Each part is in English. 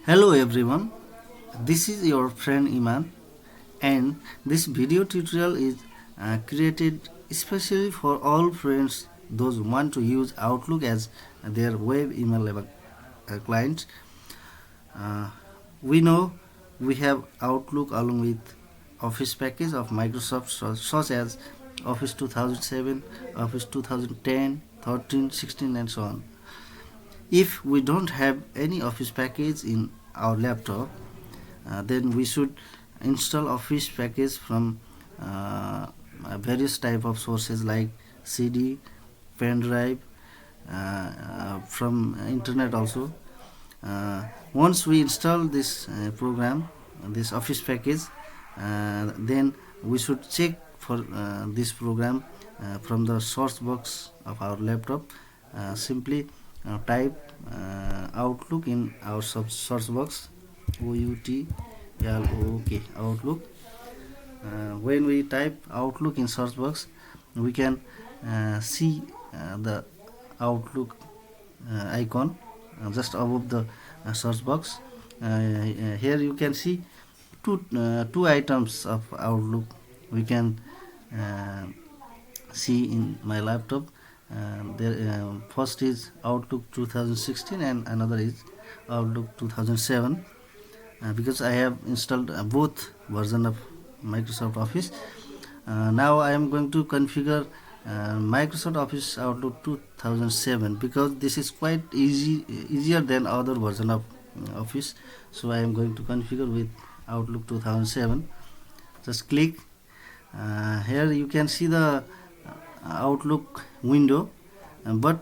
Hello everyone, this is your friend Iman, and this video tutorial is created especially for all friends those who want to use Outlook as their web email client. Uh, we know we have Outlook along with Office package of Microsoft such as Office 2007, Office 2010, 13, 16 and so on. If we don't have any Office package in our laptop, then we should install Office package from various type of sources like CD, pen drive, from internet also. Once we install this program, this Office package, then we should check for this program from the source box of our laptop. Simply type Outlook in our source box, OUTLOOK, Outlook. When we type Outlook in search box, we can see the Outlook icon just above the search box. Here you can see two items of Outlook we can see in my laptop. First is Outlook 2016 and another is Outlook 2007. Because I have installed both version of Microsoft Office. Now I am going to configure Microsoft Office Outlook 2007 because this is quite easier than other version of Office. So I am going to configure with Outlook 2007. Just click. Here you can see the Outlook window, but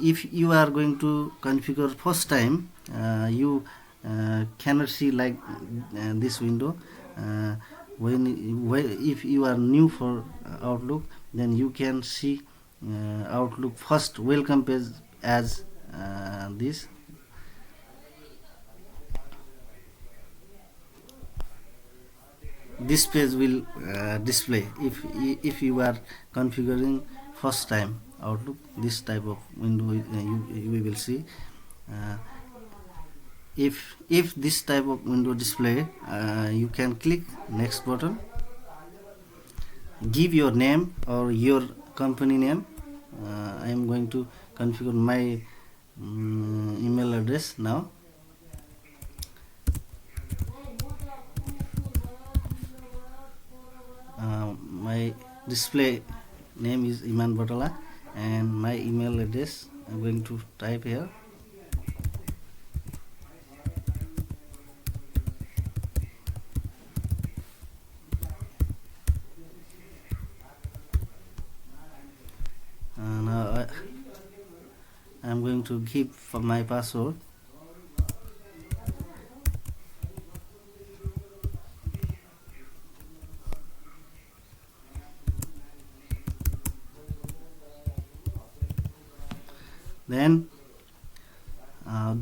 if you are going to configure first time, you cannot see like this window. If you are new for Outlook, then you can see Outlook first welcome page as this. This page will display if you are configuring first time Outlook. This type of window you will see. If this type of window display, you can click next button, give your name or your company name. I am going to configure my email address now. My display name is Iman Batala and my email address I'm going to type here. Now I'm going to give my password. Then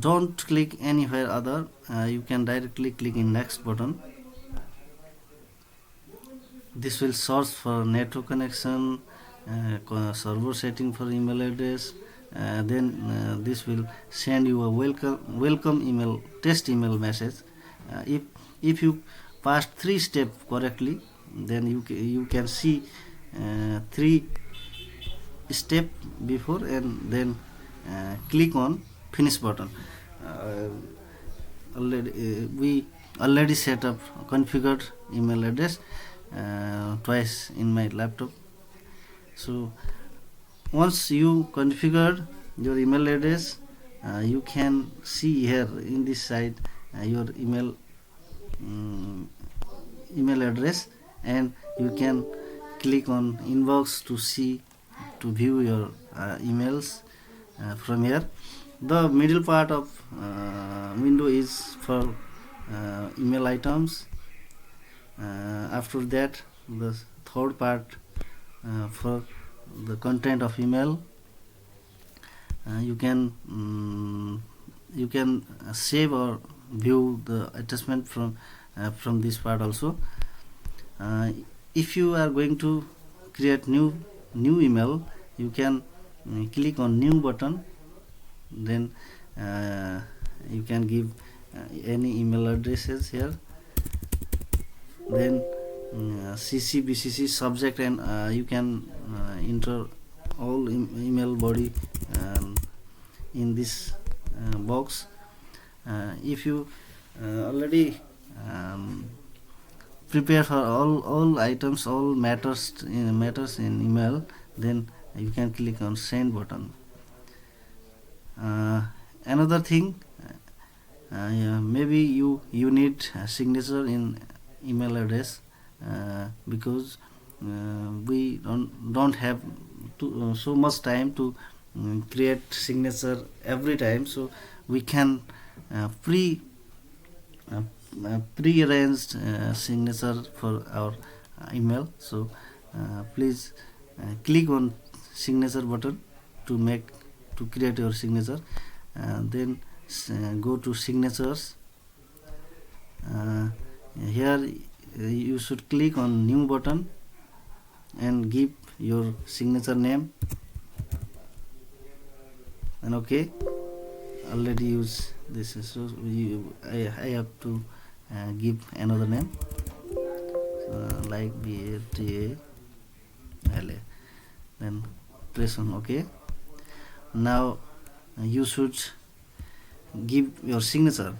don't click anywhere other. You can directly click in next button. This will search for network connection, server setting for email address. Then this will send you a welcome email, test email message. If you passed 3 steps correctly, then you can see 3 step before and then click on finish button. We already set up configured email address twice in my laptop. So once you configured your email address, you can see here in this side your email address, and you can click on inbox to view your emails from here. The middle part of window is for email items. After that, the third part for the content of email. You can save or view the attachment from this part also. If you are going to create new email, you can click on new button. Then you can give any email addresses here. Then CC BCC subject, and you can enter all email body in this box. If you already prepare for all items, all matters in email, then you can click on send button. Another thing, yeah, maybe you need a signature in email address, because we don't have so much time to create signature every time, so we can pre pre-arranged signature for our email. So please click on signature button to create your signature. Then go to signatures. Here you should click on new button and give your signature name, and okay, already use this, so I have to give another name, like BATA LA. Then press on OK. Now you should give your signature.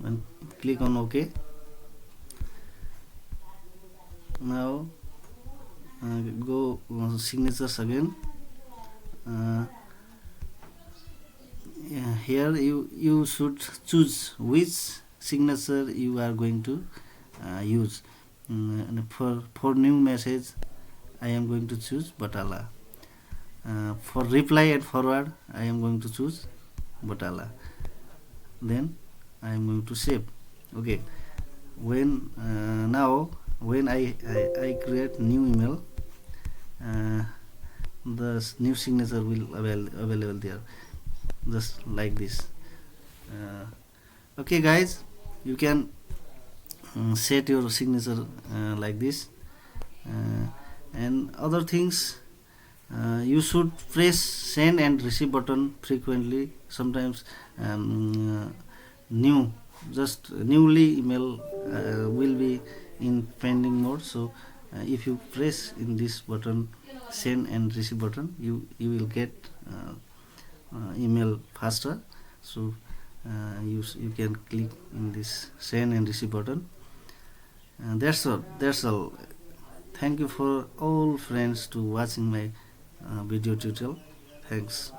And click on OK. Now go on signatures again. Here you should choose which signature you are going to use. And for new message, I am going to choose Batala. For reply and forward, I am going to choose Batala. Then I am going to save. Okay. When now when I create new email, the new signature will available there, just like this. Okay guys, you can set your signature like this. And other things, you should press send and receive button frequently. Sometimes newly email will be in pending mode, so if you press in this button, send and receive button, you will get email faster. So you can click in this send and receive button. That's all. Thank you for all friends to watching my video tutorial. Thanks.